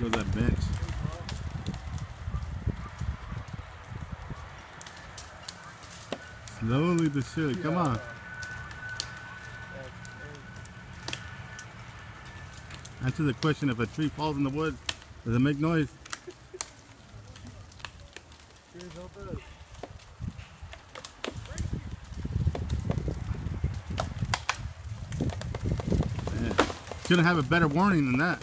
Go to that bench. Slowly but surely. Come on. Answer the question: if a tree falls in the woods, does it make noise? Man, shouldn't have a better warning than that.